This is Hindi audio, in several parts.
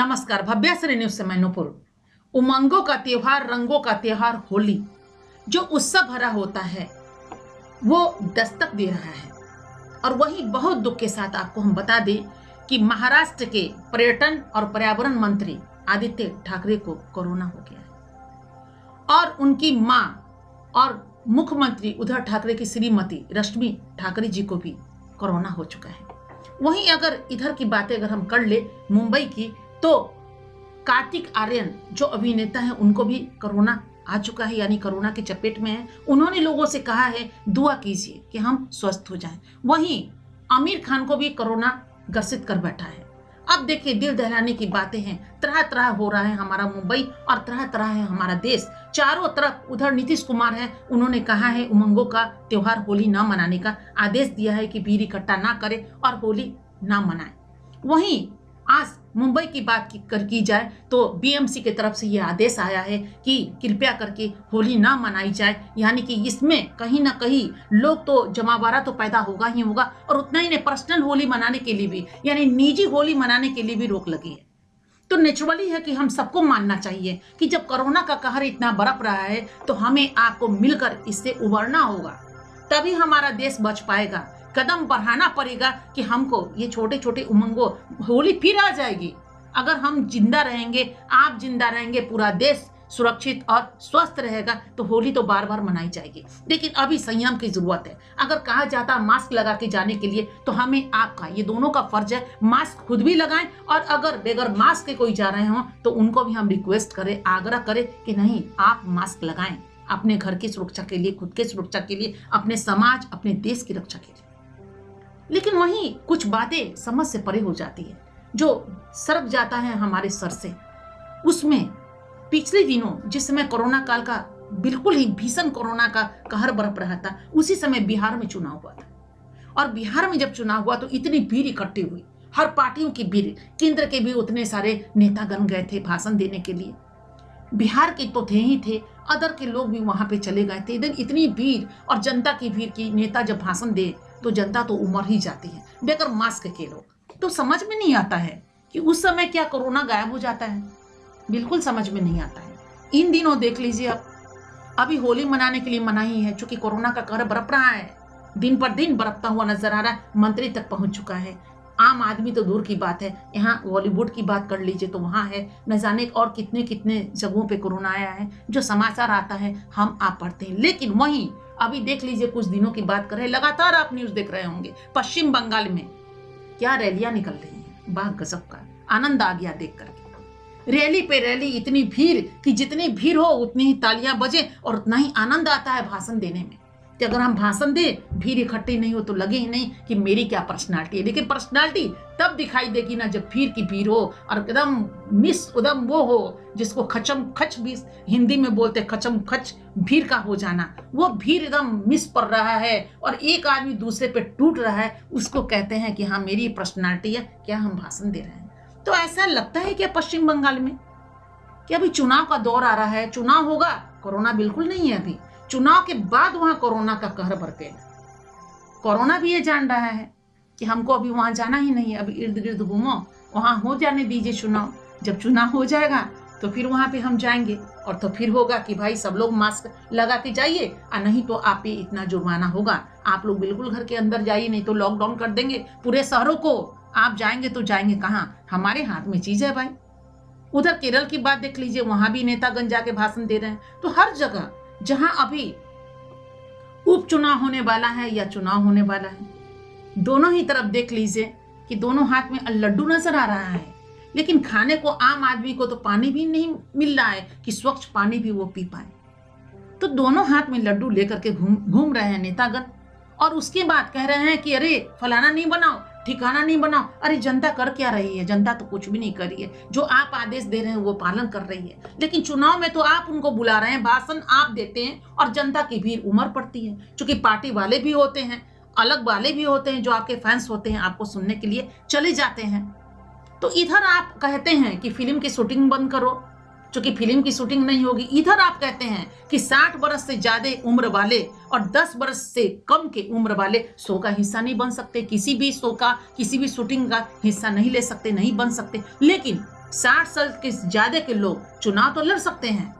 नमस्कार, भव्याश्री न्यूज से मैं नूपुर। उमंगों का त्योहार, रंगों का त्योहार होली जो उत्सव भरा होता है वो दस्तक दे रहा है। और वही बहुत दुख के साथ आपको हम बता दें कि महाराष्ट्र के पर्यटन और पर्यावरण मंत्री आदित्य ठाकरे को कोरोना हो गया है और उनकी मां और मुख्यमंत्री उद्धव ठाकरे की श्रीमती रश्मि ठाकरे जी को भी कोरोना हो चुका है। वहीं अगर इधर की बातें अगर हम कर ले मुंबई की, तो कार्तिक आर्यन जो अभिनेता है उनको भी कोरोना आ चुका है, यानी कोरोना की चपेट में है। उन्होंने लोगों से कहा है दुआ कीजिए कि हम स्वस्थ हो जाएं। वहीं आमिर खान को भी कोरोना ग्रसित कर बैठा है। अब देखिए, दिल दहलाने की बातें हैं, तरह तरह हो रहा है हमारा मुंबई और तरह तरह है हमारा देश। चारों तरफ उधर नीतीश कुमार है, उन्होंने कहा है उमंगों का त्योहार होली ना मनाने का आदेश दिया है कि भीड़ इकट्ठा ना करे और होली ना मनाए। वहीं आज मुंबई की बात की जाए तो बीएमसी की तरफ से ये आदेश आया है कि कृपया करके होली ना मनाई जाए, यानी कि इसमें कहीं ना कहीं लोग तो जमावड़ा तो पैदा होगा ही होगा और उतना ही नहीं, पर्सनल होली मनाने के लिए भी, यानी निजी होली मनाने के लिए भी रोक लगी है। तो नेचुरली है कि हम सबको मानना चाहिए कि जब कोरोना का कहर इतना बरप रहा है तो हमें आपको मिलकर इससे उबरना होगा, तभी हमारा देश बच पाएगा। कदम बढ़ाना पड़ेगा कि हमको ये छोटे छोटे उमंगों, होली फिर आ जाएगी अगर हम जिंदा रहेंगे, आप जिंदा रहेंगे, पूरा देश सुरक्षित और स्वस्थ रहेगा तो होली तो बार बार मनाई जाएगी। लेकिन अभी संयम की जरूरत है। अगर कहा जाता मास्क लगा के जाने के लिए तो हमें आपका ये दोनों का फर्ज है, मास्क खुद भी लगाएं और अगर बगैर मास्क के कोई जा रहे हो तो उनको भी हम रिक्वेस्ट करें, आग्रह करें कि नहीं, आप मास्क लगाएं अपने घर की सुरक्षा के लिए, खुद की सुरक्षा के लिए, अपने समाज, अपने देश की रक्षा के लिए। लेकिन वहीं कुछ बातें समझ से परे हो जाती है, जो सरक जाता है हमारे सर से। उसमें पिछले दिनों जिस समय कोरोना काल का बिल्कुल ही भीषण कोरोना का कहर बरप रहा था, उसी समय बिहार में चुनाव हुआ था। और बिहार में जब चुनाव हुआ तो इतनी भीड़ इकट्ठी हुई, हर पार्टियों की भीड़, केंद्र के भी उतने सारे नेतागण गए थे भाषण देने के लिए। बिहार के तो थे ही थे, अदर के लोग भी वहां पे चले गए थे। इतनी भीड़ और जनता की भीड़ की नेता जब भाषण दे तो जनता तो उमड़ ही जाती है, बगैर मास्क के लोग। तो समझ में नहीं आता है कि उस समय क्या कोरोना गायब हो जाता है, बिल्कुल समझ में नहीं आता है। इन दिनों देख लीजिए, अभी होली मनाने के लिए मनाही है, चूंकि कोरोना का कहर बरप रहा है, दिन पर दिन बरपता हुआ नजर आ रहा है, मंत्री तक पहुंच चुका है। आम आदमी तो दूर की बात है, यहाँ बॉलीवुड की बात कर लीजिए तो वहां है, न जाने और कितने कितने जगहों पे कोरोना आया है। जो समाचार आता है हम आप पढ़ते हैं। लेकिन वहीं अभी देख लीजिए, कुछ दिनों की बात कर रहे हैं, लगातार आप न्यूज देख रहे होंगे, पश्चिम बंगाल में क्या रैलियां निकल रही हैं, वाह गजब का आनंद आ गया देख करके। रैली पे रैली, इतनी भीड़ कि जितनी भीड़ हो उतनी ही तालियां बजे और उतना ही आनंद आता है भाषण देने में। कि अगर हम भाषण दे, भीड़ इकट्ठी नहीं हो तो लगे ही नहीं कि मेरी क्या पर्सनालिटी है। लेकिन पर्सनालिटी तब दिखाई देगी ना जब भीड़ की भीड़ हो और एकदम वो हो जिसको खचम खच भी हिंदी में बोलते, खचम खच भीड़ का हो जाना। वो भीड़ एकदम मिस पड़ रहा है और एक आदमी दूसरे पे टूट रहा है, उसको कहते हैं कि हाँ मेरी पर्सनालिटी है, क्या हम भाषण दे रहे हैं। तो ऐसा लगता है क्या पश्चिम बंगाल में कि अभी चुनाव का दौर आ रहा है, चुनाव होगा, कोरोना बिल्कुल नहीं है अभी, चुनाव के बाद वहां कोरोना का कहर बरपेगा। कोरोना भी ये जान रहा है कि हमको अभी वहां जाना ही नहीं है, अभी इर्द गिर्द घूमो, वहां हो जाने दीजिए चुनाव। जब चुनाव हो जाएगा तो फिर वहां पे हम जाएंगे और तो फिर होगा कि भाई सब लोग मास्क लगा के जाइए, और नहीं तो आप पे इतना जुर्माना होगा, आप लोग बिल्कुल घर के अंदर जाइए, नहीं तो लॉकडाउन कर देंगे पूरे शहरों को। आप जाएंगे तो जाएंगे कहाँ, हमारे हाथ में चीज है भाई। उधर केरल की बात देख लीजिए, वहां भी नेतागण जाके भाषण दे रहे हैं। तो हर जगह जहां अभी उपचुनाव होने वाला है या चुनाव होने वाला है, दोनों ही तरफ देख लीजिए कि दोनों हाथ में लड्डू नजर आ रहा है। लेकिन खाने को आम आदमी को तो पानी भी नहीं मिल रहा है कि स्वच्छ पानी भी वो पी पाए। तो दोनों हाथ में लड्डू लेकर के घूम रहे हैं नेतागण, और उसके बाद कह रहे हैं कि अरे फलाना नहीं बनाओ, ठिकाना नहीं बनाओ। अरे जनता कर क्या रही है, जनता तो कुछ भी नहीं कर रही है। जो आप आदेश दे रहे हैं वो पालन कर रही है। लेकिन चुनाव में तो आप उनको बुला रहे हैं, भाषण आप देते हैं और जनता की भीड़ उमड़ पड़ती है। क्योंकि पार्टी वाले भी होते हैं, अलग वाले भी होते हैं, जो आपके फैंस होते हैं, आपको सुनने के लिए चले जाते हैं। तो इधर आप कहते हैं कि फिल्म की शूटिंग बंद करो, चूंकि फिल्म की शूटिंग नहीं होगी। इधर आप कहते हैं कि 60 बरस से ज्यादा उम्र वाले और 10 बरस से कम के उम्र वाले शो का हिस्सा नहीं बन सकते, किसी भी शो का, किसी भी शूटिंग का हिस्सा नहीं ले सकते, नहीं बन सकते। लेकिन 60 साल के ज्यादा के लोग चुनाव तो लड़ सकते हैं,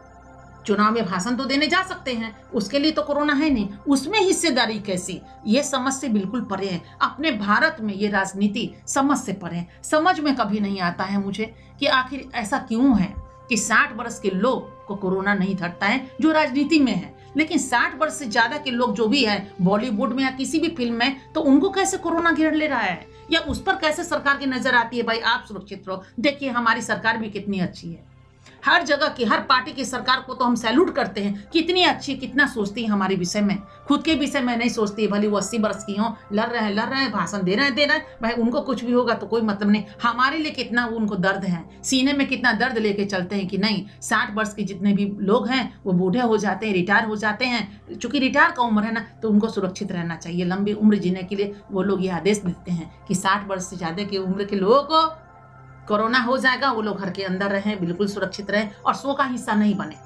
चुनाव में भाषण तो देने जा सकते हैं, उसके लिए तो कोरोना है नहीं, उसमें हिस्सेदारी कैसी, ये समझ से बिल्कुल परे है। अपने भारत में ये राजनीति समझ से परे है। समझ में कभी नहीं आता है मुझे कि आखिर ऐसा क्यों है कि 60 वर्ष के लोग को कोरोना नहीं धरता है जो राजनीति में है, लेकिन 60 वर्ष से ज्यादा के लोग जो भी है बॉलीवुड में या किसी भी फिल्म में, तो उनको कैसे कोरोना घेर ले रहा है, या उस पर कैसे सरकार की नजर आती है, भाई आप सुरक्षित रहो। देखिए हमारी सरकार भी कितनी अच्छी है, हर जगह की हर पार्टी की सरकार को तो हम सैल्यूट करते हैं, कितनी अच्छी, कितना सोचती है हमारे विषय में, खुद के विषय में नहीं सोचती। भले वो 80 वर्ष की हो, लड़ रहे हैं, भाषण दे रहे हैं, भाई उनको कुछ भी होगा तो कोई मतलब नहीं। हमारे लिए कितना उनको दर्द है, सीने में कितना दर्द लेके चलते हैं कि नहीं 60 वर्ष के जितने भी लोग हैं वो बूढ़े हो जाते हैं, रिटायर हो जाते हैं, चूंकि रिटायर का उम्र है ना, तो उनको सुरक्षित रहना चाहिए। लंबी उम्र जीने के लिए वो लोग ये आदेश देते हैं कि 60 वर्ष से ज्यादा की उम्र के लोगों को कोरोना हो जाएगा, वो लोग घर के अंदर रहें, बिल्कुल सुरक्षित रहें और शो का हिस्सा नहीं बने।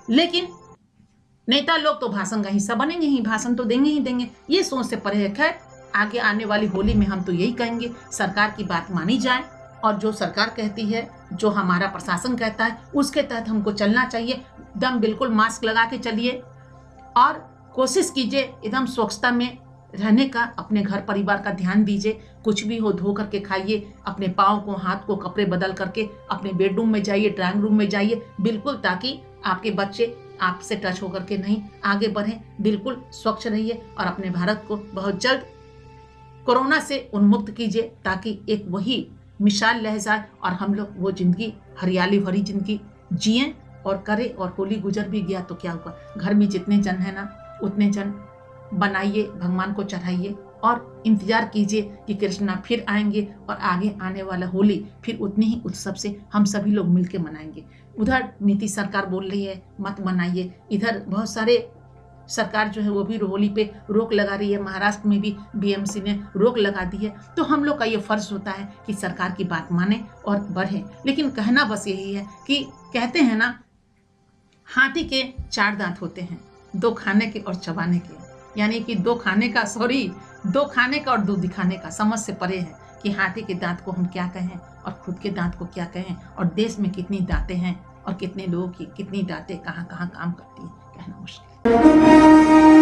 लेकिन नेता लोग तो भाषण का हिस्सा बनेंगे ही, भाषण तो देंगे ही देंगे, ये सोच से परे है। खैर आगे आने वाली होली में हम तो यही कहेंगे, सरकार की बात मानी जाए और जो सरकार कहती है, जो हमारा प्रशासन कहता है, उसके तहत हमको चलना चाहिए। एकदम बिल्कुल मास्क लगा के चलिए और कोशिश कीजिए एकदम स्वच्छता में रहने का, अपने घर परिवार का ध्यान दीजिए। कुछ भी हो धो करके खाइए, अपने पाँव को हाथ को कपड़े बदल करके अपने बेडरूम में जाइए, ड्राइंग रूम में जाइए, बिल्कुल, ताकि आपके बच्चे आपसे टच होकर के नहीं आगे बढ़ें। बिल्कुल स्वच्छ रहिए और अपने भारत को बहुत जल्द कोरोना से उन्मुक्त कीजिए, ताकि एक वही मिसाल रह जाए और हम लोग वो जिंदगी, हरियाली भरी जिंदगी जिए और करें। और होली गुजर भी गया तो क्या हुआ, घर में जितने जन है ना उतने जन बनाइए, भगवान को चढ़ाइए और इंतजार कीजिए कि कृष्णा फिर आएंगे और आगे आने वाला होली फिर उतनी ही उत्सव से हम सभी लोग मिलकर मनाएंगे। उधर नीतीश सरकार बोल रही है मत मनाइए, इधर बहुत सारे सरकार जो है वो भी होली पे रोक लगा रही है, महाराष्ट्र में भी बीएमसी ने रोक लगा दी है। तो हम लोग का ये फर्ज होता है कि सरकार की बात माने और बढ़े। लेकिन कहना बस यही है कि कहते हैं ना, हाथी के 4 दांत होते हैं, 2 खाने के और चबाने के, यानी कि 2 खाने का और 2 दिखाने का। समझ से परे है कि हाथी के दांत को हम क्या कहें और खुद के दांत को क्या कहें, और देश में कितनी दांतें हैं और कितने लोगों की कितनी दांतें कहाँ कहाँ काम करती है, कहना मुश्किल।